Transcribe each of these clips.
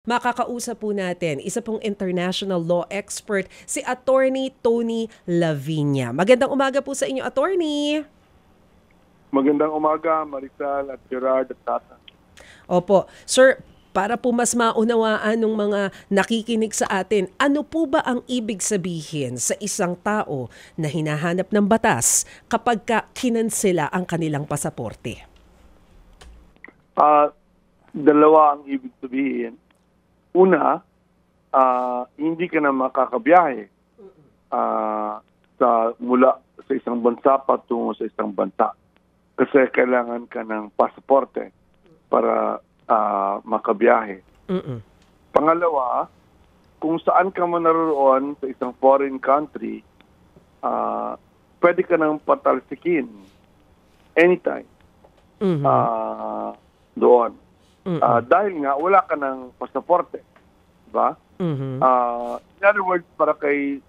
Makakausap po natin, isa pong international law expert, si Attorney Tony Lavinia. Magandang umaga po sa inyo, Attorney. Magandang umaga, Marisal at Gerard at Tata. Opo. Sir, para po mas maunawaan ng mga nakikinig sa atin, ano po ba ang ibig sabihin sa isang tao na hinahanap ng batas kapag kinansela ang kanilang pasaporte? Dalawa ang ibig sabihin. Una, hindi ka na makakabiyahe mula sa isang bansa patungo sa isang bansa. Kasi kailangan ka ng pasaporte para makabiyahe. Pangalawa, kung saan ka man naroon sa isang foreign country, pwede ka nang patalsikin anytime doon. Dahil nga wala ka ng pasaporte, diba? In other words, para kay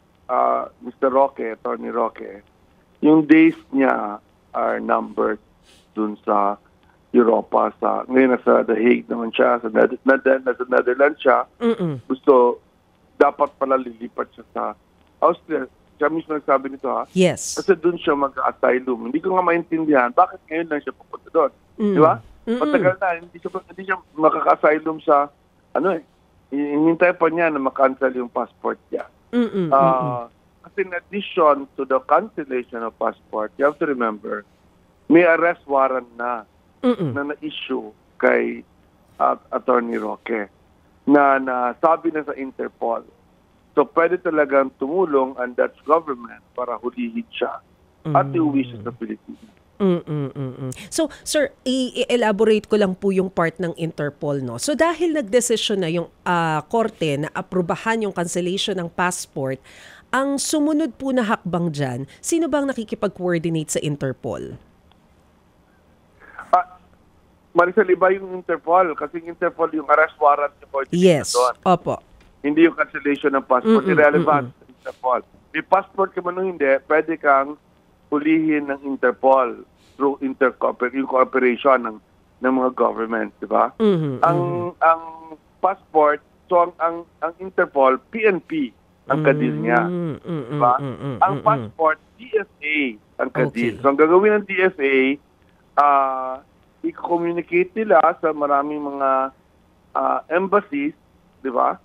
Mr. Roque, Attorney Roque, yung days niya are numbered dun sa Europa. Ngayon nasa The Hague naman siya, nasa Netherlands siya. Gusto, dapat pala lilipat siya sa Austria. Siya mismo nagsabi nito, ha? Yes. Kasi dun siya mag-asylum. Hindi ko nga maintindihan, bakit ngayon lang siya pupunta doon? Di ba? Matagal na, hindi siya makaka-asylum sa, hinintay pa niya na makancel yung passport niya. Kasi in addition to the cancellation of passport, you have to remember, may arrest warrant na na-issue kay Attorney Roque na sabi na sa Interpol. So pwede talagang tumulong ang Dutch government para hulihin siya at iuwi siya sa Pilipinas. So, sir, i-elaborate ko lang po yung part ng Interpol, no? So, dahil nagdesisyon na yung korte na aprubahan yung cancellation ng passport, ang sumunod po na hakbang dyan, sino bang nakikipag-coordinate sa Interpol? Marisol, iba yung Interpol. Kasi yung Interpol, yung arrest warrant yung coordinate doon. Opo. Hindi yung cancellation ng passport. Irrelevant sa Interpol. May passport ka man o hindi, pwede kang hulihin ng Interpol through yung cooperation ng mga government, di ba? Ang passport, so ang Interpol, PNP ang kadil niya. Di ba? Ang passport, DSA ang kadil. So ang gagawin ng DSA, i-communicate nila sa maraming mga embassies, di ba?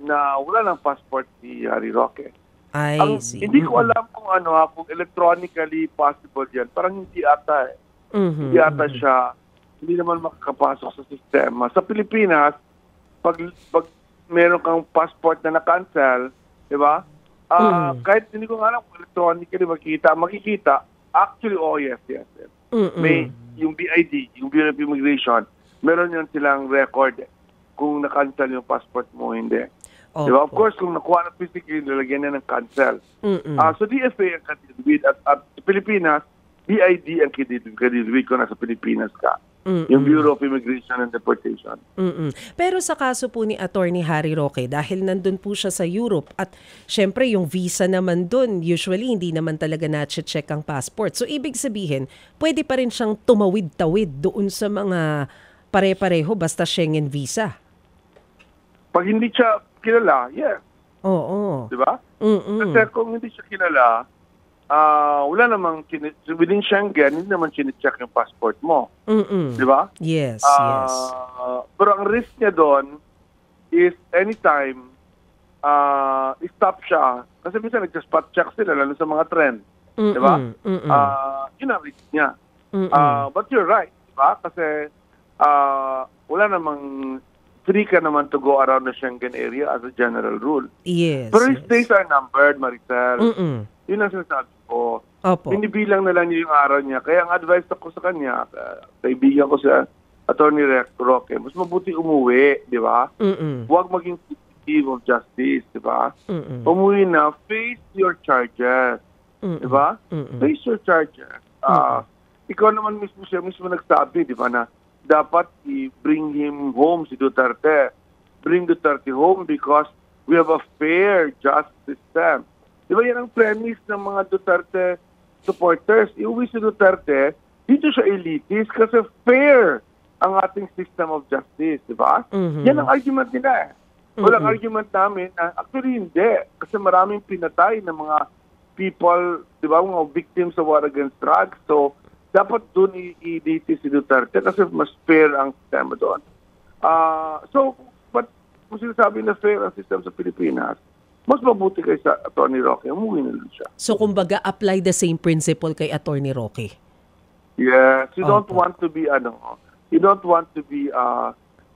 Na wala ng passport si Harry Roque. Hindi ko alam kung kung electronically possible yan. Parang hindi ata Hindi ata siya, hindi naman makakapasok sa sistema. Sa Pilipinas, pag meron kang passport na na-cancel, di ba? Kahit hindi ko alam kung electronically makikita, actually, yes. May yung BID, yung Bureau of Immigration, meron yan silang record kung na-cancel yung passport mo, hindi. Diba? Of course, kung nakuha na physically, nilagyan na ng cancel. So, DFA ang kadilwid. At sa Pilipinas, BID ang kadilwid kung nasa Pilipinas ka. Yung Bureau of Immigration and Deportation. Pero sa kaso po ni Attorney Harry Roque, dahil nandun po siya sa Europe at syempre yung visa naman dun, usually hindi naman talaga na-check ang passport. So, ibig sabihin, pwede pa rin siyang tumawid-tawid doon sa mga pare-pareho basta Schengen visa. Pag hindi siya kilala, yes. Oo. Diba? Kasi kung hindi siya kilala, wala namang, within Schengen, hindi naman chinecheck yung passport mo. Diba? Yes. Pero ang risk niya doon is anytime stop siya. Kasi minsan nag-spot check sila, lalo sa mga trend. Diba? Yun ang risk niya. But you're right. Diba? Kasi wala namang free ka naman to go around the Schengen area as a general rule. Yes. Pero his days are numbered, Maricel. Yun ang sinasabi ko. Binibilang na lang niya yung araw niya. Kaya ang advice ako sa kanya, kaibigan ko sa Attorney Roque, mas mabuti umuwi, di ba? Huwag maging fugitive of justice, di ba? Umuwi na, face your charges. Di ba? Face your charges. Ikaw naman siya mismo nagsabi, di ba, na dapat i-bring him home si Duterte. Bring Duterte home because we have a fair, just system. Di ba yan ang premise ng mga Duterte supporters? Iuwi si Duterte, dito siya elitist kasi fair ang ating system of justice, di ba? Yan ang argument nila Walang argument namin na actually hindi. Kasi maraming pinatay ng mga people, di ba, mga victims of war against drugs. So, dapat doon i-DT si Duterte kasi mas fair ang sistema doon. But kung sinasabi na fair ang system sa Pilipinas, mas mabuti kay sa Atty. Roque, umuwi na lang siya. So, kumbaga, apply the same principle kay Atty. Roque? Yes. You don't want to be,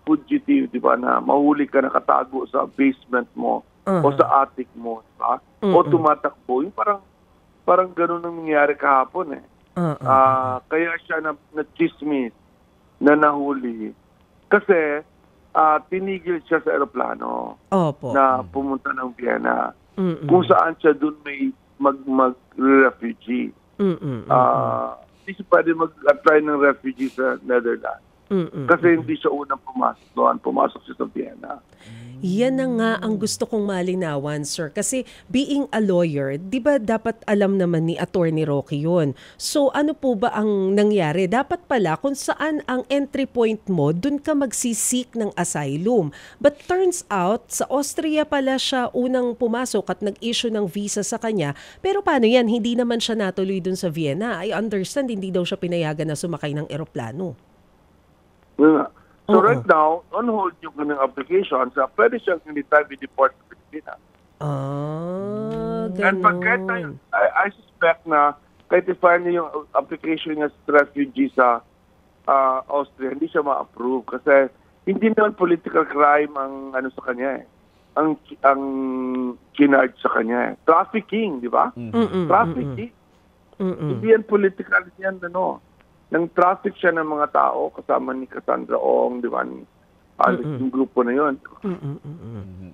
fugitive, di ba, na mahuli ka nakatago sa basement mo o sa attic mo, di ba? O tumatakbo. Yung parang ganun ang nangyari kahapon Kaya siya na-chismis, na nahuli. Kasi tinigil siya sa aeroplano na pumunta ng Vienna. Kung saan siya doon may mag-refugee. Hindi siya pwede mag-apply ng refugee sa Netherlands. Kasi hindi siya unang pumasok doon. Pumasok siya sa Vienna. Yan na nga ang gusto kong malinawan, sir. Kasi being a lawyer, di ba dapat alam naman ni Atty. Roque yun? So ano po ba ang nangyari? Dapat pala kung saan ang entry point mo, dun ka magsisik ng asylum. But turns out, sa Austria pala siya unang pumasok at nag-issue ng visa sa kanya. Pero paano yan? Hindi naman siya natuloy dun sa Vienna. I understand, hindi daw siya pinayagan na sumakay ng eroplano. So right now, on hold yung kanyang application. So pwede siyang anytime i-deport sa Pilipinas. Ganun. And kahit I suspect na kahit i-file niya yung application niya sa refugee sa Austria, hindi siya ma-approve kasi hindi naman political crime ang sa kanya ang kinarge sa kanya Trafficking, di ba? Trafficking. Hindi yan political, yan nang traffic siya ng mga tao kasama ni Cassandra Ong, di ba? Yung grupo na yun.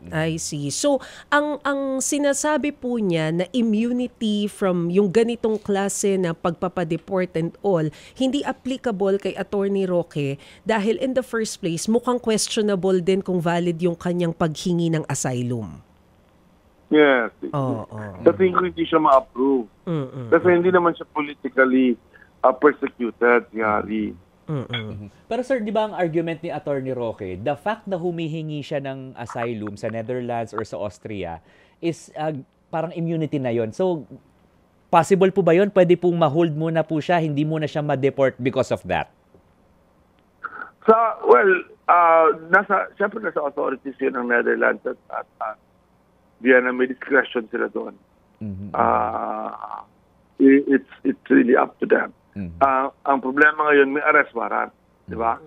I see. So, ang sinasabi po niya na immunity from yung ganitong klase na pagpapadeport and all, hindi applicable kay Atty. Roque dahil in the first place, mukhang questionable din kung valid yung kanyang paghingi ng asylum. Yes. Sa tingin ko hindi siya ma-approve. Kasi hindi naman siya politically persecuted, yari. Pero sir, di ba ang argument ni Atty. Roque, the fact na humihingi siya ng asylum sa Netherlands or sa Austria is parang immunity na yon. So, possible po ba yon? Pwede pong ma-hold muna po siya, hindi muna siya ma-deport because of that? Siyempre nasa authorities yun ng Netherlands at Vienna, may discretion sila doon. It's really up to them. Ang problema ngayon, may arrest warrant. Di ba?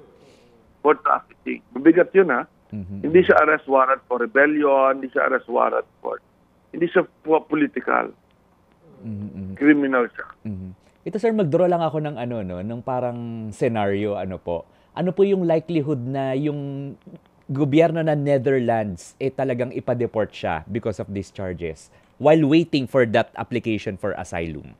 For trafficking. Mabigat yun, Hindi siya arrest warrant for rebellion, hindi siya arrest warrant for... Hindi siya political. Criminal siya. Ito sir, mag-draw lang ako ng ng parang scenario, Ano po yung likelihood na yung gobyerno ng Netherlands talagang ipa-deport siya because of these charges while waiting for that application for asylum?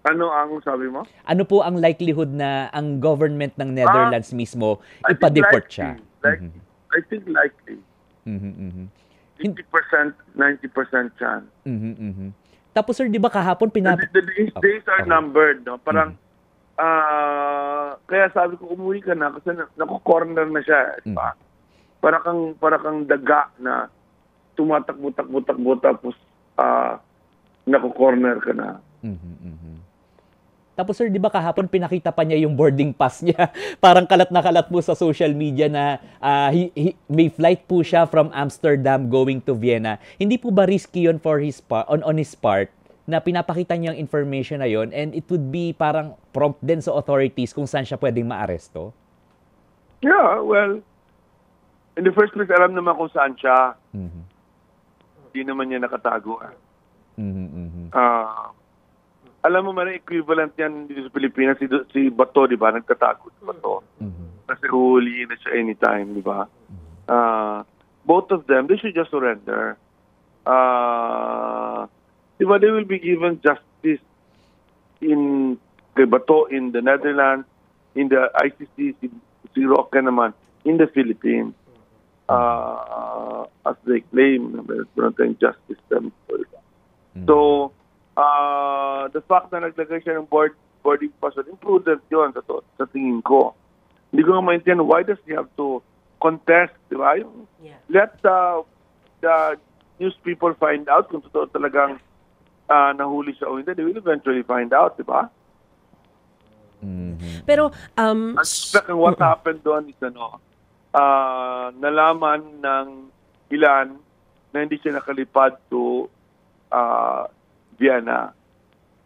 Ano ang sabi mo? Ano po ang likelihood na ang government ng Netherlands mismo ipa-deport siya? I think likely. 80%, 90% chance. Tapos sir, di ba kahapon These days are numbered, no? Parang, kaya sabi ko, umuwi ka na kasi naku-corner na siya. Diba? Para kang daga na tumatakbo-takbo tapos naku-corner ka na. Tapos sir, di ba kahapon pinakita pa niya yung boarding pass niya? Parang kalat na kalat po sa social media na may flight po siya from Amsterdam going to Vienna. Hindi po ba risky yun for on his part na pinapakita niyang information na yon and it would be parang prompt din sa authorities kung saan siya pwedeng maaresto? Yeah, well, in the first place, alam naman kung saan siya. Hindi naman niya nakatago. Alam mo man, equivalent yan dito sa Pilipinas, si Bato, di ba? Nagtatago si Bato. Kasi huhulihin na siya anytime, di ba? Both of them, they should just surrender. Di ba, they will be given justice kay Bato in the Netherlands, in the ICC, si Roque naman, in the Philippines. As they claim, meron tayong justice system. So, the fact na naglagay siya ng boarding pass, imprudent yun sa tingin ko. Hindi ko nga maintindihan, why does he have to contest, di ba? Let the news people find out kung totoo talagang nahuli siya o hindi. They will eventually find out, di ba? Mm-hmm. Pero, what happened doon is, nalaman ng ilan na hindi siya nakalipad to Vienna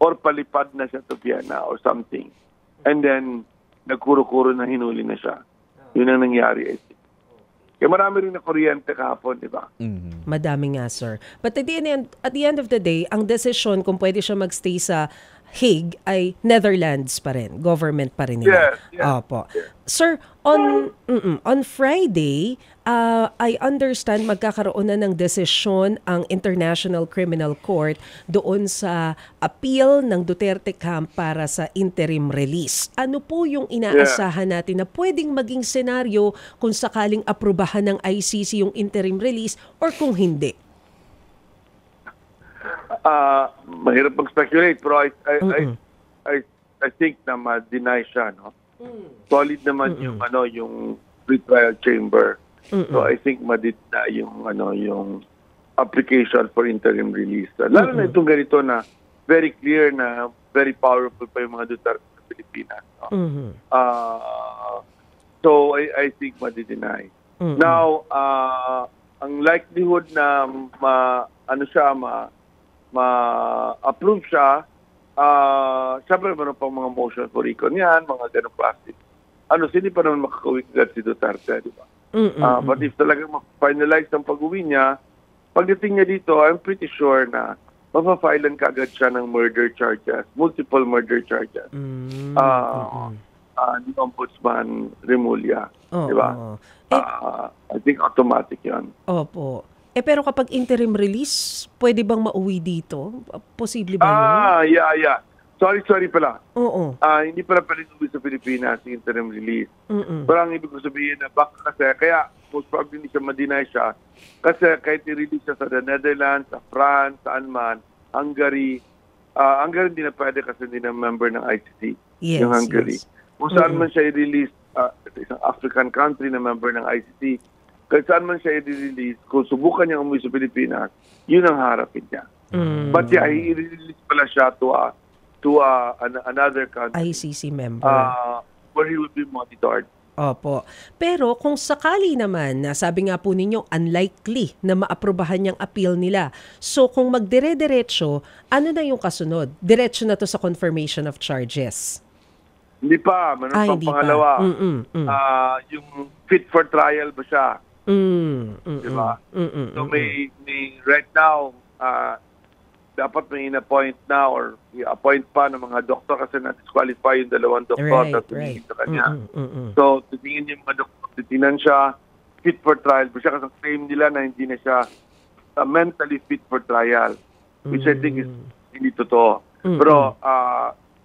or palipad na siya to Vienna or something. And then, nagkuro-kuro na hinuli na siya. Yun ang nangyari, I think. Kaya marami rin na kuryente kahapon, di ba? Mm-hmm. Madami nga, sir. But at the end of the day, ang desisyon kung pwede siya magstay sa Hague ay Netherlands pa rin. Government pa rin nila. Yes. Opo. Yes. Sir, on Friday, I understand magkakaroon na ng desisyon ang International Criminal Court doon sa appeal ng Duterte camp para sa interim release. Ano po yung inaasahan natin na pwedeng maging senaryo kung sakaling aprubahan ng ICC yung interim release or kung hindi? Mahirap mag-speculate, pero I think na ma-deny siya, no? Solid naman yung pre-trial chamber. So I think ma-deny yung application for interim release. Lalo na itong ganito na very clear na very powerful pa yung mga Duterte sa Pilipinas. No? So I think ma-deny. Now, ang likelihood na ma-approve siya, siyempre meron pang mga motion for recon yan, mga ganong plastic. Hindi pa naman makakawin agad si Duterte, di ba? But if talagang ma-finalize ang pag-uwi niya, pagdating niya dito, I'm pretty sure na mapafilan ka agad siya ng murder charges, multiple murder charges. Ni Ombudsman Remulla, di ba? I think automatic yan. Opo. Pero kapag interim release, pwede bang mauwi dito? Posible ba yun? Yeah. Sorry pala. Oo. Hindi pala pwede uwi sa Pilipinas, interim release. Pero ang ibig ko sabihin na baka kasi, kaya most probably hindi siya ma-deny siya. Kasi kahit i-release siya sa the Netherlands, sa France, saan man, Hungary. Hungary hindi na pwede kasi hindi na member ng ICC. Yung Hungary. Kung saan man siya i-release, isang African country na member ng ICC, kahit saan man siya i-release, kung subukan niya umuwi sa Pilipinas, yun ang harapin niya. But yeah, i-release pala siya to another country. ICC member. Where he will be monitored. Opo. Pero kung sakali naman, sabi nga po ninyo, unlikely na maaprubahan niyang appeal nila. So kung magdire-diretso, ano na yung kasunod? Diretso na to sa confirmation of charges? Hindi pa. Meron pang pangalawa. Yung fit for trial ba siya? Diba? So may right now, dapat may in-appoint na or i-appoint pa ng mga doktor kasi na-disqualify yung dalawang doktor na tumingin sa kanya. So, titingin yung mga doktor, titingnan siya, fit for trial ba siya kasi claim nila na hindi na siya mentally fit for trial, which I think is hindi totoo. Pero,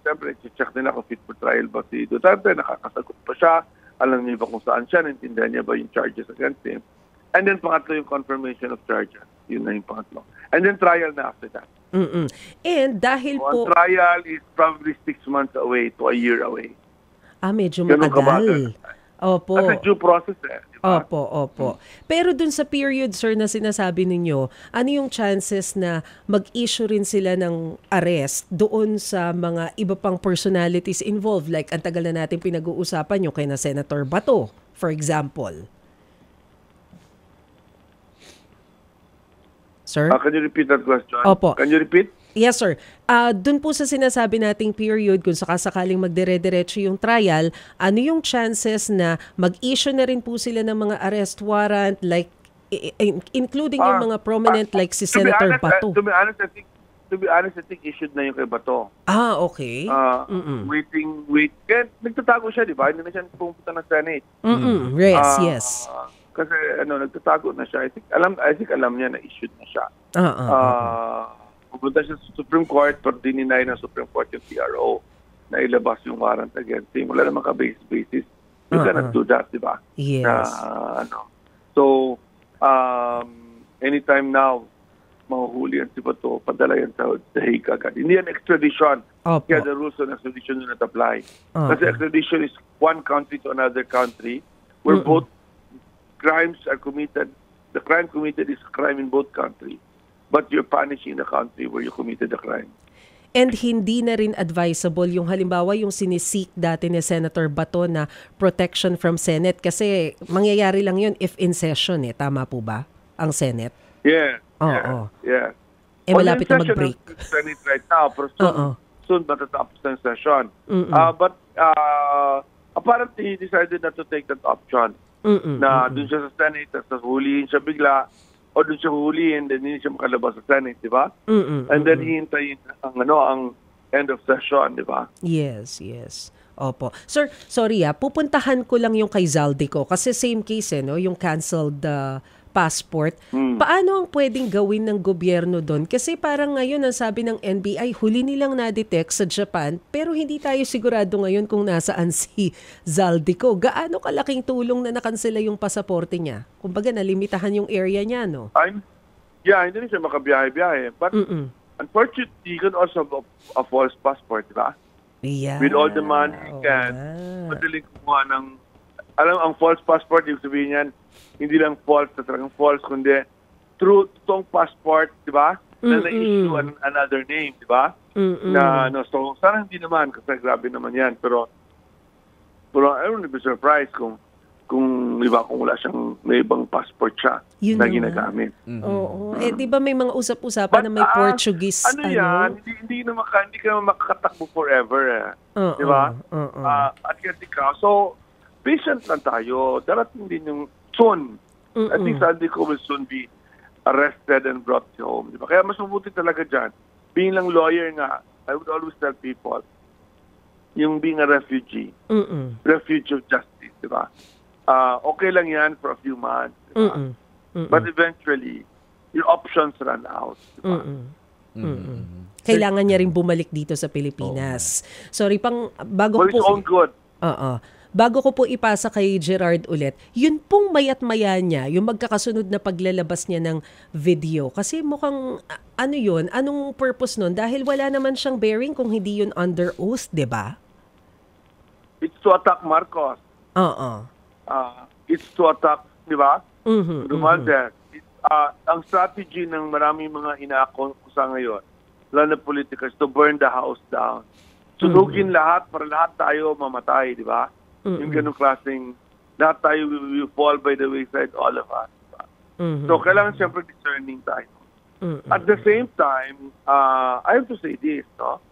siyempre, check nila kung fit for trial ba si Duterte, nakakasagot pa siya, alam niya ba kung saan siya, naintindihan niya ba yung charges against him. And then pangatlo yung confirmation of charges. Yun na yung pangatlo. And then trial na after that. And dahil so, po... trial is probably 6 months away to a year away. Medyo matagal. Opo. Kasi due process diba? Opo. Pero dun sa period, sir, na sinasabi ninyo, ano yung chances na mag-issue rin sila ng arrest doon sa mga iba pang personalities involved? Like, ang tagal na natin pinag-uusapan yung kay na Senator Bato, for example. Sir? Can you repeat that question? Opo. Can you repeat? Yes, sir. Doon po sa sinasabi nating period, kung sakasakaling magdire-diretso yung trial, ano yung chances na mag-issue na rin po sila ng mga arrest warrant, like including yung mga prominent like si Senator Bato? To be honest, I think issued na yung kay Bato. Okay. Waiting. Kaya nagtatago siya, di ba? Hindi na siya pumunta ng Senate. Yes. Kasi nagtatago na siya. I think alam niya na issued na siya. Pupunta siya sa Supreme Court pero dininay ng Supreme Court yung PRO na ilabas yung warrant against him. Wala naman ka-basis. You cannot do that, di ba? Yes. So, anytime now, mahuhuli yan si Bato, padala yan sa Hague agad. Hindi yan extradition. Opo. Kaya the rules on extradition do not apply. Kasi extradition is one country to another country where both crimes are committed. The crime committed is a crime in both countries. But you're punishing the country where you committed the crime. And hindi na rin advisable yung halimbawa yung sinisik dati ni Senator Bato na protection from Senate kasi mangyayari lang yun if in session Tama po ba ang Senate? Yeah. Yeah. Malapit na mag-break. Senate right now, pero soon matatapos na yung session. But apparently he decided not to take that option. Na dun siya sa Senate, tapos huliin siya bigla, o doon siya huliin, then hindi siya makalabas sa Senate, di ba? And then hihintayin ang end of session, di ba? Yes. Opo. Sir, sorry pupuntahan ko lang yung kay Zaldico kasi same case yung canceled passport. Paano ang pwedeng gawin ng gobyerno doon? Kasi parang ngayon ang sabi ng NBI, huli nilang na-detect sa Japan pero hindi tayo sigurado ngayon kung nasaan si Zaldico. Gaano kalaking tulong na nakansela yung pasaporte niya? Kumbaga nalimitahan yung area niya, no? Hindi siya makabiyahe-biyahe. But unfortunately, you can also have a false passport, di ba? Yeah. With all the money you can, madaling kumuha ng, ang false passport, yung sabihin yan, hindi lang false na talagang false, kundi true, totoong passport, di ba? Na na-issue another name, di ba? So, sana hindi naman, kasi grabe naman yan. Pero I wouldn't be surprised kung di ba, kung wala siyang may ibang passport siya na ginagamit. Oo. Di ba may mga usap-usapan na may Portuguese, yan, hindi ka makakatakbo forever, di ba? At kasi so, patient lang tayo. Darating din yung soon. I think Zaldico will soon be arrested and brought home. Diba? Kaya mas mabuti talaga dyan. Being lang lawyer nga, I would always tell people, yung being a refugee, refuge of justice, diba? Okay lang yan for a few months. Diba? But eventually, your options run out. Diba? Kailangan niya rin bumalik dito sa Pilipinas. Sorry, bago for his own good. Bago ko po ipasa kay Gerard ulit, yun pong mayat-maya niya, yung magkakasunod na paglalabas niya ng video. Kasi mukhang, anong purpose nun? Dahil wala naman siyang bearing kung hindi yun under oath, di ba? It's to attack Marcos. It's to attack, di ba? Romualdez. Ang strategy ng maraming mga inaakusa ngayon, lalo na politicals, to burn the house down. Sunugin lahat para lahat tayo mamatay, di ba? Yung ganung klaseng, lahat tayo will fall by the wayside, all of us. Diba? So, kailangan siyempre discerning tayo. At the same time, I have to say this, no?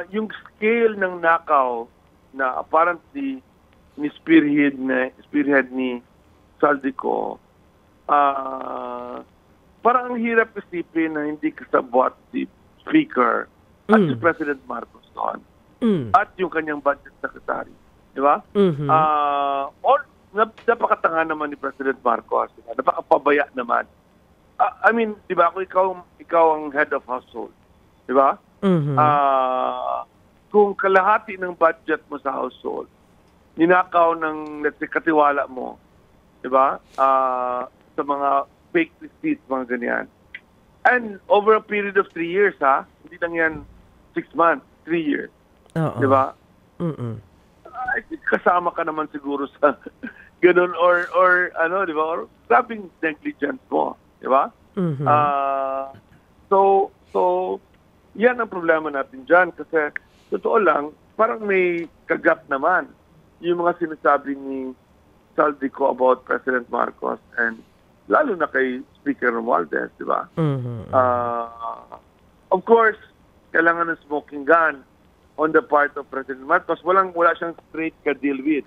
Yung scale ng nakaw na apparently spearhead ni Zaldico, parang ang hirap isipin na hindi kasabot si Speaker at si President Marcos doon. At yung kanyang budget secretary. Di ba? Napakatanga naman ni President Marcos. Diba? Napakapabaya naman. I mean, di ba, kung ikaw ang head of household, di ba? Kung kalahati ng budget mo sa household, ninakaw ng, let's say, katiwala mo, di ba? Sa mga fake receipts, mga ganyan. And over a period of 3 years, hindi lang yan 6 months, 3 years. Di ba? I think kasama ka naman siguro sa ganun or di ba? Or grabbing negligence mo, di ba? So yan ang problema natin dyan kasi totoo lang, parang may kagat naman yung mga sinasabi ni Zaldico about President Marcos and lalo na kay Speaker Romualdez, di ba? Of course, kailangan ng smoking gun on the part of President Marcos. Wala siyang straight ka-deal with.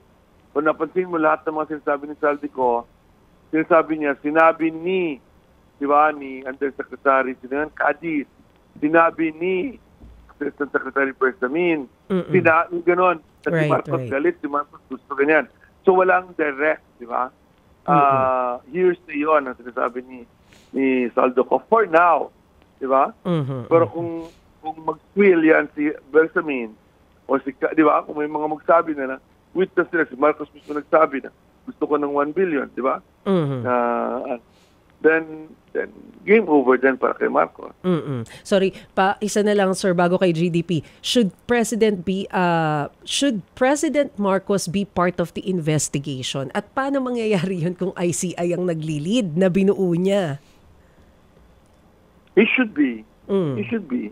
Kung napansin mo lahat ng mga sinasabi ni Zaldico, sinabi ni, di ba, ni Undersecretary Sinan Cadiz, sinabi ni Assistant Secretary Bersamin, gano'n. Si Marcos galit, si Marcos gusto ganyan. So walang direct, di ba? Here's the yun ang sinasabi ni Zaldico for now, di ba? Pero kung mag-squill yan si Bersamin o di ba, kung may mga magsabi na witness nila, si Marcos mismo nagsabi na gusto ko ng 1 billion, di ba? then game over din para kay Marcos. Sorry, isa na lang sir bago kay GDP. Should President Marcos be part of the investigation? At paano mangyayari 'yun kung ICI ang naglilid na binuo niya? He should be. He should be.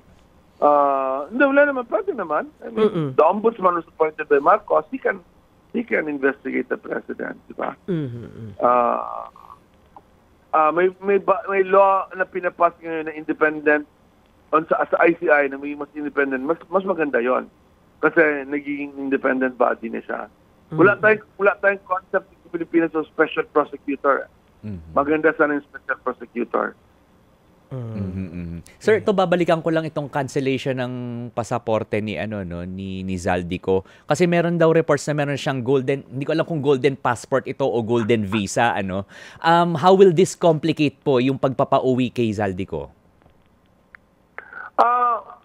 Wala naman, pwede naman. I mean, the ombudsman was appointed by Marcos. He can investigate the president, di ba? May law na pinapas ngayon na independent sa ICI na may mas independent. Mas maganda yon kasi nagiging independent body na siya. Wala tayong concept sa Pilipinas of special prosecutor. Maganda sana yung special prosecutor. Sir, ito babalikan ko lang itong cancellation ng pasaporte ni ni Zaldico kasi meron daw reports na meron siyang golden, hindi ko alam kung golden passport ito o golden visa how will this complicate po yung pagpapauwi kay Zaldico?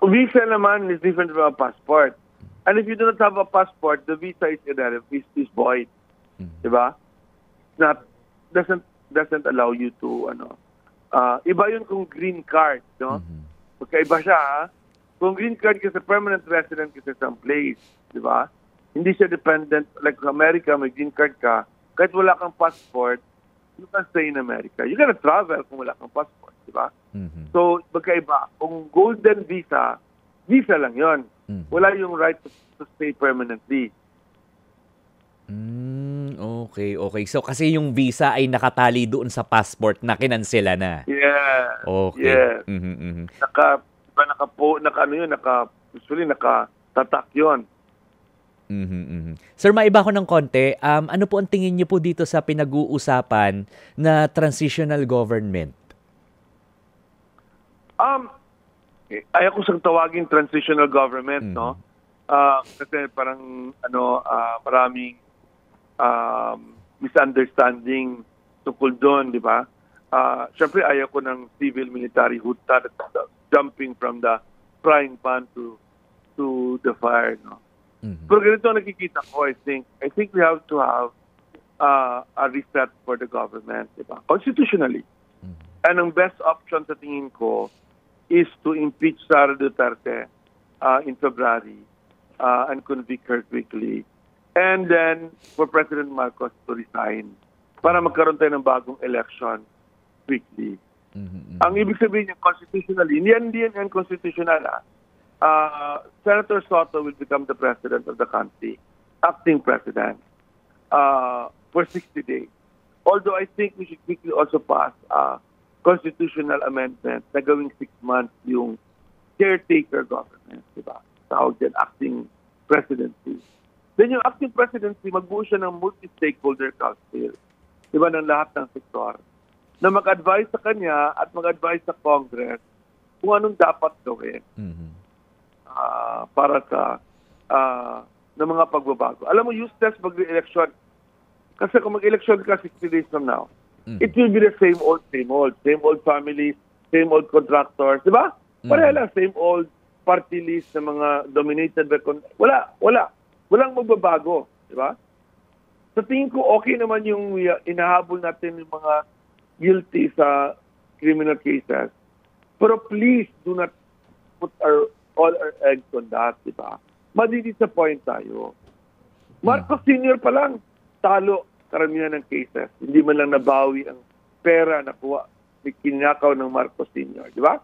Visa naman is different from a passport. And if you do not have a passport, the visa is irrelevant, is void. Diba? Doesn't allow you to iba yun kung green card, no? Magkaiba siya, ha? Kung green card kasi permanent resident kasi some place, di ba? Hindi siya dependent, like sa America, may green card ka, kahit wala kang passport, you can stay in America. You can travel kung wala kang passport, di ba? So, magkaiba. Kung golden visa, visa lang yon. Wala yung right to stay permanently. Okay. So, kasi yung visa ay nakatali doon sa passport na kinansela na. Yeah. Okay. Yeah. Usually nakatatak yun. Sir, maiba ko ng konti. Ano po ang tingin niyo po dito sa pinag-uusapan na transitional government? Ayaw ko sang tawagin transitional government, no? Kasi parang maraming misunderstanding tungkol doon, di ba? Siyempre, ayaw ko ng civil-military junta jumping from the frying pan to the fire, no? Pero ganito nakikita ko, I think we have to have a reset for the government, di ba? Constitutionally. And ang best option sa tingin ko is to impeach Sara Duterte in February and convict her quickly. And then, for President Marcos to resign para magkaroon tayo ng bagong election quickly. Ang ibig sabihin niya, constitutionally, hindi yan constitutional. Senator Soto will become the president of the country, acting president, for 60 days. Although I think we should quickly also pass a constitutional amendment na gawing 6 months yung caretaker government, diba? Tawag din, acting presidency. Then yung acting presidency, magbuo siya ng multi-stakeholder council, di ba, ng lahat ng sektor, na mag-advise sa kanya at mag-advise sa Congress kung anong dapat gawin para sa ng mga pagbabago. Alam mo, useless mag-election. Kasi kung mag-election ka 60 days from now, it will be the same old families, same old contractors, di ba? Pareha lang, same old party list ng mga dominated by... Walang magbabago, di ba? Sa tingin ko, okay naman yung inahabol natin yung mga guilty sa criminal cases. Pero please, do not put all our eggs on that, di ba? Madi-disappoint tayo. Marcos Sr. pa lang, talo karamihan ng cases. Hindi man lang nabawi ang pera na kinakaw ng Marcos Sr., di ba?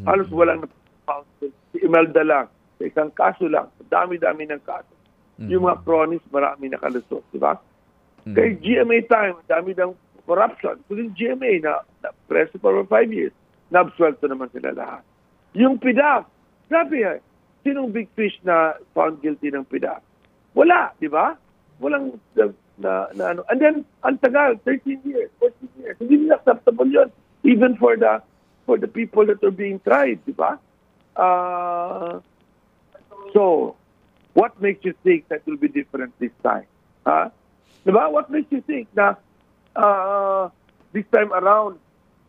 Halos walang na-counsel. Si Imelda lang, sa isang kaso lang, dami-dami ng kaso. Yung mga cronies, marami nakalusot, di ba? Kay GMA time, dami ng corruption. So yung GMA na preso for 5 years, na-absuelto naman sila lahat. Yung PDAP, sabi sinong big fish na found guilty ng PDAP? Wala, di ba? Walang ano. And then, ang tagal, 13 years, 14 years. Hindi nila acceptable yun. Even for the people that are being tried, di ba? So, what makes you think that will be different this time? Diba? What makes you think na this time around,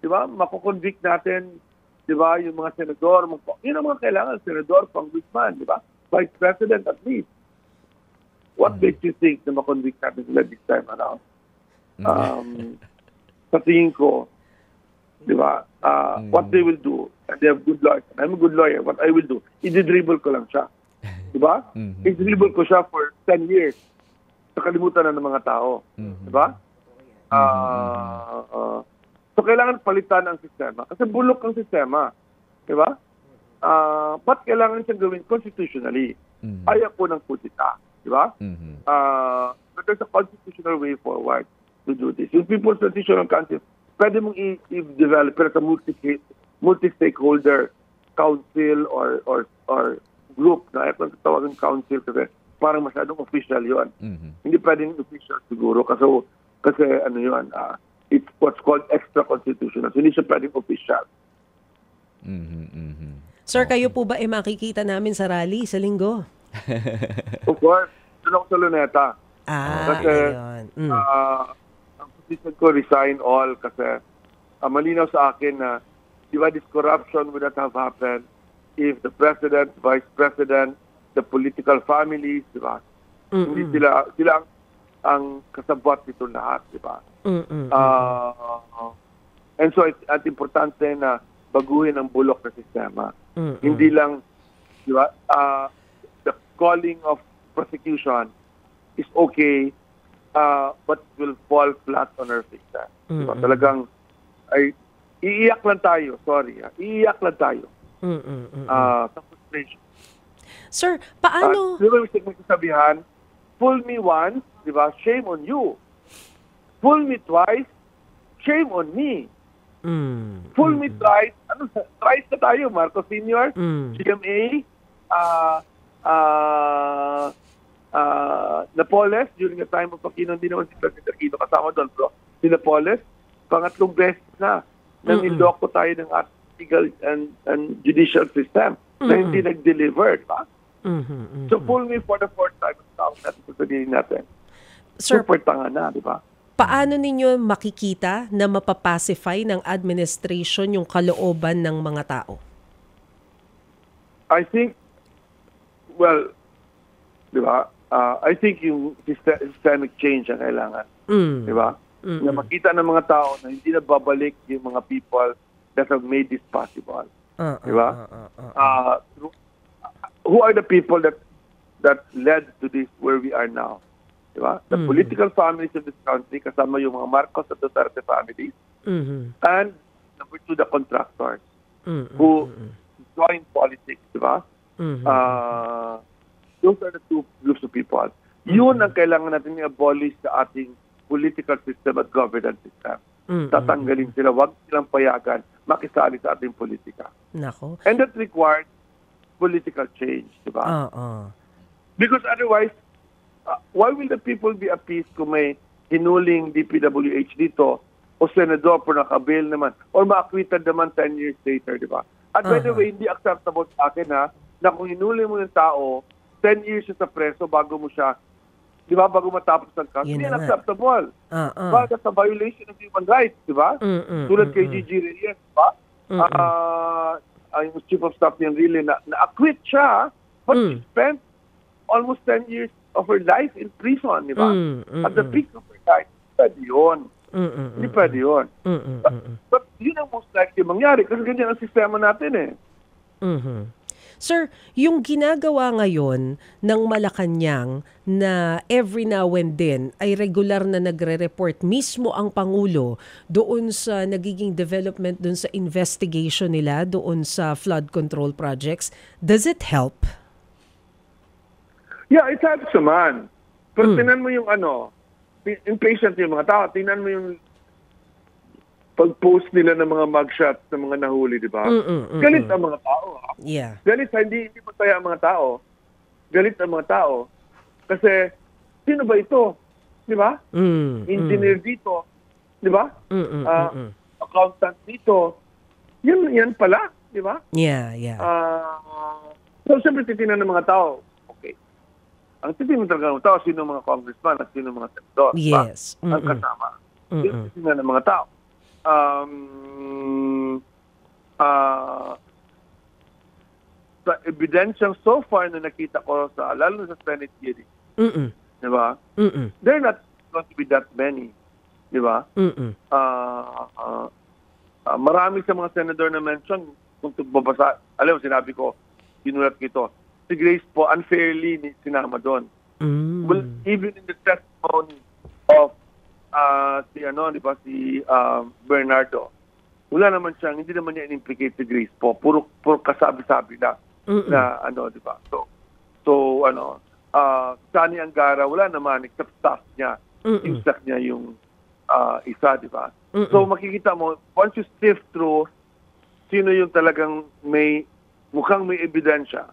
diba, makukonvict natin, diba, yung mga senador, yun ang mga kailangan, senador, congressman, diba? Vice President at least. What makes you think na makonvict natin sila this time around? Sa tingin ko, di ba? What they will do, and they have good lawyers. I'm a good lawyer. What I will do, i-dribble ko lang siya. Di ba? I-dribble ko siya for 10 years. Nakalimutan na ng mga tao. Di ba? So, kailangan palitan ang sistema. Kasi bulok ang sistema. Di ba? Ba't kailangan siyang gawin constitutionally? Ayaw ko ng kutita. Di ba? But there's a constitutional way forward to do this. Yung People's Transitional Council, pwede mong i-develop as a multi-stakeholder council or group na ayaw kong tawagan council kasi parang masyadong official yun. Hindi pwedeng official siguro kasi ano yun, it's what's called extra-constitutional. So, hindi siya pwedeng official. Sir, kayo po ba makikita namin sa rally sa linggo? Of course. Doon ako sa Luneta. Kasi, ang position ko, resign all kasi malinaw sa akin na di ba this corruption would not have happened if the president, vice president, the political families, di ba? Hindi sila ang kasabot nito lahat, di ba? And so, at importante na baguhin ang bulok na sistema. Hindi lang, di ba, the calling of prosecution is okay, but will fall flat on our face. Diba? Talagang, iiyak lang tayo, sorry. Iiyak lang tayo. Sa frustration. Sir, paano? Di ba may sabihan, fool me once, di ba, shame on you. Fool me twice, shame on me. Fool me twice, thrice na tayo, Marcos Sr., GMA, Napoles, during the time of Aquino, hindi naman si President Aquino kasama doon, bro. Si Napoles, pangatlong beses na niloko tayo ng legal and judicial system na hindi nag-deliver, di ba? So, fool me for the fourth time, sasabihin natin. Sir, super tanga na, di ba? Paano ninyo makikita na mapapacify ng administration yung kalooban ng mga tao? I think, well, di ba, I think yung systemic change ang kailangan. Di ba? Na makita ng mga tao na hindi na babalik yung mga people that have made this possible. Di ba? Who are the people that led to this where we are now? Di ba? The political families of this country, kasama yung mga Marcos at Duterte families, and number two, the contractors who join politics, di ba? Those are the two groups of people. Yun ang kailangan natin i-abolish sa ating political system at governance system. Tatanggalin sila, wag silang payagan makisali sa ating politika. Nako. And that requires political change, di ba? Because otherwise, why will the people be appeased kung may hinuling DPWH dito o senador por nakabail naman or ma-acquitted naman 10 years later, di ba? At by the way, hindi acceptable sa akin na kung hinuling mo yung tao, 10 years sa preso bago mo siya, di ba, bago matapos ang kaso, hindi acceptable. Diba? That's a violation of human rights, di ba? Tulad kay Gigi Reyes, di ba? Yung chief of staff niya really na-acquit siya, but she spent almost 10 years of her life in prison, di ba? At the peak of her life, pwede yun. Hindi pwede yun. But yun ang most likely mangyari kasi ganyan ang sistema natin Sir, yung ginagawa ngayon ng Malacanang na every now and then ay regular na nagre-report mismo ang Pangulo doon sa nagiging development doon sa investigation nila doon sa flood control projects, does it help? Yeah, it helps naman. Pero tingnan mo yung impatient yung mga tao. Tingnan mo yung pag-post nila ng mga mugshots ng mga nahuli, di ba? Galit ang mga tao. Yeah. Galit, hindi masaya ang mga tao. Galit ang mga tao. Kasi, sino ba ito? Di ba? Engineer dito. Di ba? Accountant dito. Yan pala. Di ba? Yeah. So, siyempre, titingnan ng mga tao. Okay. Ang titingnan talaga ng tao, sino mga congressman at sino mga senador. Yes. Ang kasama. Titingnan ng mga tao. Sa ebidensyang so far na nakita ko lalo sa Senate hearing, di ba? They're not going to be that many, di ba? marami sa mga senador na mention, kung babasa, alam mo, sinabi ko, sinulat ko ito, si Grace po unfairly sinama doon. Well, even in the testimony of si Bernardo, wala naman siyang, hindi naman niya in-implicate si Grace po. Puro kasabi-sabi na di ba? So Sani Angara, wala naman, except staff niya. Yung staff niya yung isa, di ba? So makikita mo, once you sift through, sino yung talagang mukhang may ebidensya.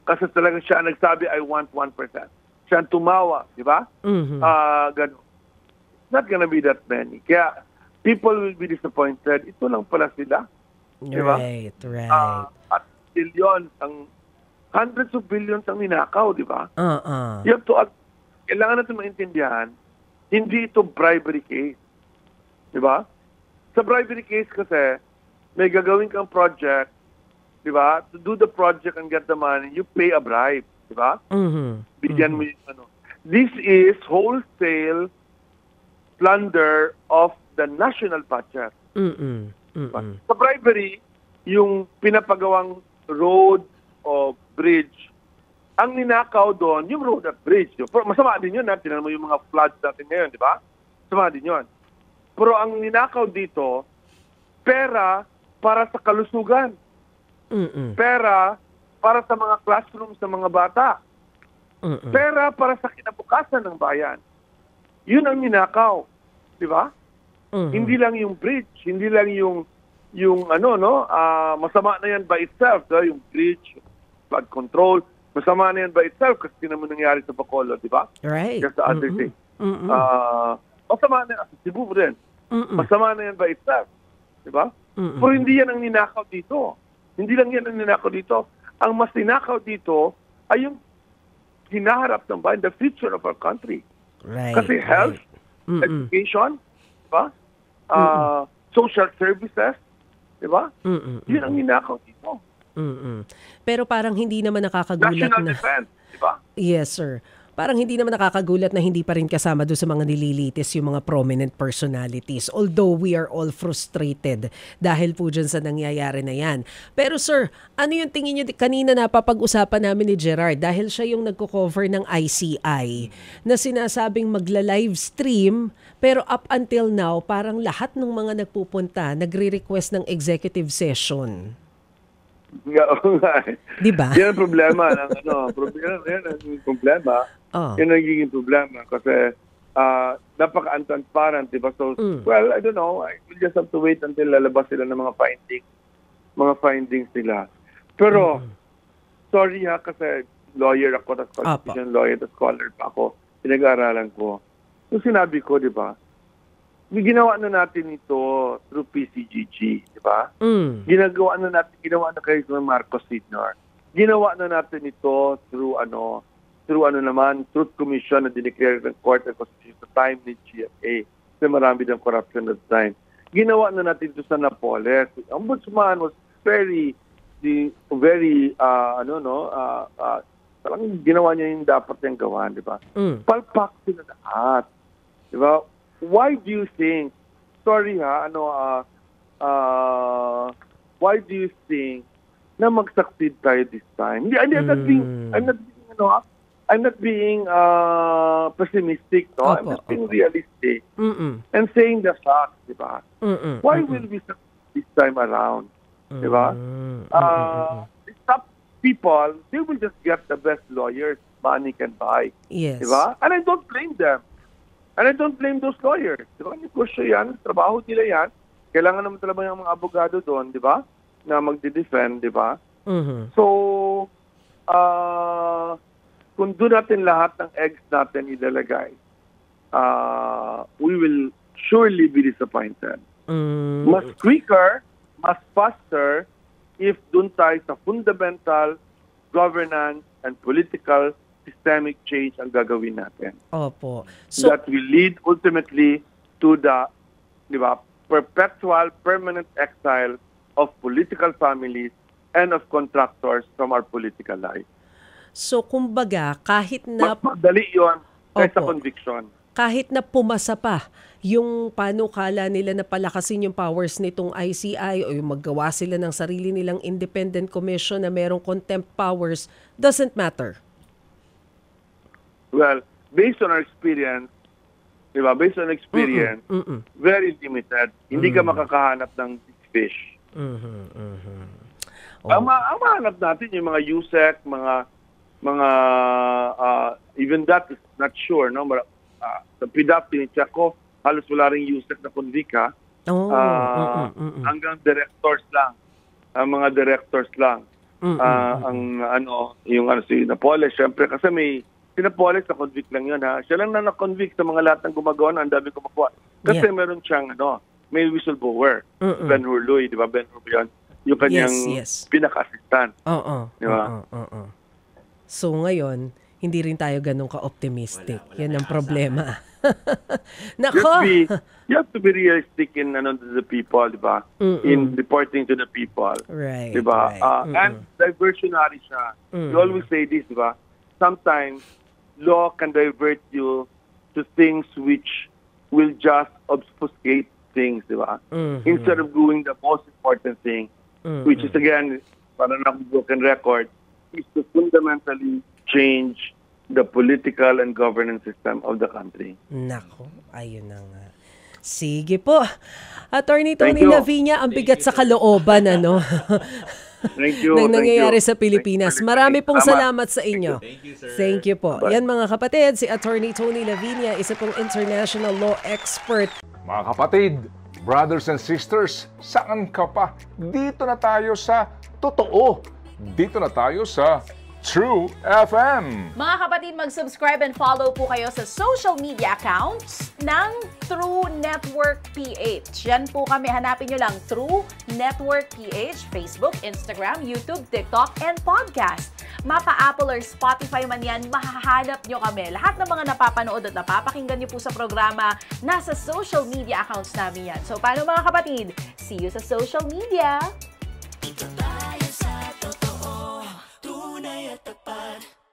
Kasi talagang siya nagsabi, I want 1%. Siya ang tumawa, di ba? Ganun. Not gonna be that many. Kaya, people will be disappointed. Ito lang pala sila. Di ba? Right. At billions, hundreds of billions ang ninakaw, di ba? You have to, kailangan natin maintindihan, hindi ito bribery case. Di ba? Sa bribery case kasi, may gagawin kang project, di ba? To do the project and get the money, you pay a bribe, di ba? Bigyan mo yung This is wholesale plunder of the national budget. Sa bribery, yung pinapagawang road o bridge, ang ninakaw doon, yung road at bridge. Masama din yun, tinan mo yung mga floods natin ngayon, di ba? Masama din yun. Pero ang ninakaw dito, pera para sa kalusugan. Pera para sa mga classrooms ng mga bata. Pera para sa kinabukasan ng bayan. Yun ang ninakaw. Di ba? Hindi lang yung bridge, hindi lang yung masama na yan by itself, yung bridge, flood control, masama na yan by itself kasi tinan mo nangyari sa Bacolod, di ba? Right. Just the other day. Masama na yan, sa Cebu rin. Masama na yan by itself. Di ba? Pero hindi yan ang ninakaw dito. Hindi lang yan ang ninakaw dito. Ang mas ninakaw dito ay yung hinaharap ng bayan, the future of our country. Right. Kasi health, education, di ba? Social services, di ba? Yun ang ninakaw dito. Pero parang hindi naman nakakagulat National na... defense, di ba? Yes, sir. Parang hindi naman nakakagulat na hindi pa rin kasama doon sa mga nililitis yung mga prominent personalities. Although we are all frustrated dahil po dyan sa nangyayari na yan. Pero sir, ano yung tingin nyo? Kanina napapag-usapan namin ni Gerard dahil siya yung nagko-cover ng ICI na sinasabing magla-live stream pero up until now parang lahat ng mga nagpupunta nagre-request ng executive session. Diba? Yan ang problema. Yan ang problema. Yan ang nagiging problema kasi napaka-untransparent, diba? So, well, I don't know. We'll just have to wait until lalabas sila ng mga findings nila. Pero, sorry kasi lawyer ako, tas constitution lawyer, tas scholar pa ako. Pinag-aaralan ko. Yung sinabi ko, diba? Ginawa na natin ito through PCGG, di ba? Ginawa na kay Marcos Sr. Ginawa na natin ito through Truth Commission na dineclare ng Court of Constitution sa time ni GFA. Kasi marami ng corruption at the time. Ginawa na natin ito sa Napoles. The Ombudsman was talagang ginawa niya yung dapat niyang gawa, di ba? Palpak sila lahat. Di ba? Why do you think, why do you think na mag-succeed tayo this time? I'm not being pessimistic, no? I'm just being realistic and saying the facts, di ba? Why will we succeed this time around? Di ba? These top people, they will just get the best lawyers money can buy. Yes. Di ba? And I don't blame them. And I don't blame those lawyers. Di ba? Negosyo yan, trabaho nila yan. Kailangan naman talaga yung mga abogado doon, di ba? Na magdi-defend, di ba? So, kung doon natin lahat ng eggs natin ilalagay, we will surely be disappointed. Mas quicker, mas faster, if doon tayo sa fundamental governance and political systemic change ang gagawin natin. Opo. So, that will lead ultimately to the, di ba, perpetual, permanent exile of political families and of contractors from our political life. So, kumbaga, kahit na... Mas madali yun kaysa conviction. kahit na pumasa pa yung panukala nila na palakasin yung powers nitong ICI o yung maggawa sila ng sarili nilang independent commission na merong contempt powers, doesn't matter. Well, based on our experience, diba? Based on experience, very limited. Hindi ka makakahanap ng fish. Ang mahanap natin yung mga USEC, mga even that is not sure, no? Sa PDAP, tinicheck ko, halos wala rin USEC na convict, ha? Hanggang directors lang. Mga directors lang. Si Napoles, syempre, kasi si Napoles na convict lang yun, ha? Siya lang na na-convict sa mga lahat ng gumagawa na ang dami gumawa. Kasi meron siyang, may whistleblower. Ben Hurluy, di ba? Ben Hurluy yun. Yung kanyang pinaka-assistant. Di ba? So ngayon, hindi rin tayo ganun ka-optimistic. Yan ang problema. Nako! You have to be realistic in to the people, di ba? In reporting to the people. Right. Di ba? And diversionary siya. You always say this, di ba? Sometimes, law can divert you to things which will just obfuscate things, di ba? Instead of doing the most important thing, which is, again, para na broken record, is to fundamentally change the political and governance system of the country. Nako, ayun na nga. Sige po. Attorney Tony Lavinia, ang bigat sa kalooban, ano? Thank you. Nang nangyayari sa Pilipinas. Marami pong salamat sa inyo. Thank you, sir. Thank you po. Yan mga kapatid, si Attorney Tony Lavinia, isa pong international law expert. Mga kapatid, brothers and sisters, saan ka pa? Dito na tayo sa totoo. Dito na tayo sa True FM. Mga kapatid, mag-subscribe and follow po kayo sa social media accounts ng True Network PH. Yan po kami. Hanapin nyo lang True Network PH, Facebook, Instagram, YouTube, TikTok, and podcast. Mapa Apple or Spotify man yan, mahahanap nyo kami. Lahat ng mga napapanood at napapakinggan nyo po sa programa, nasa social media accounts namin yan. So, paano mga kapatid? See you sa social media!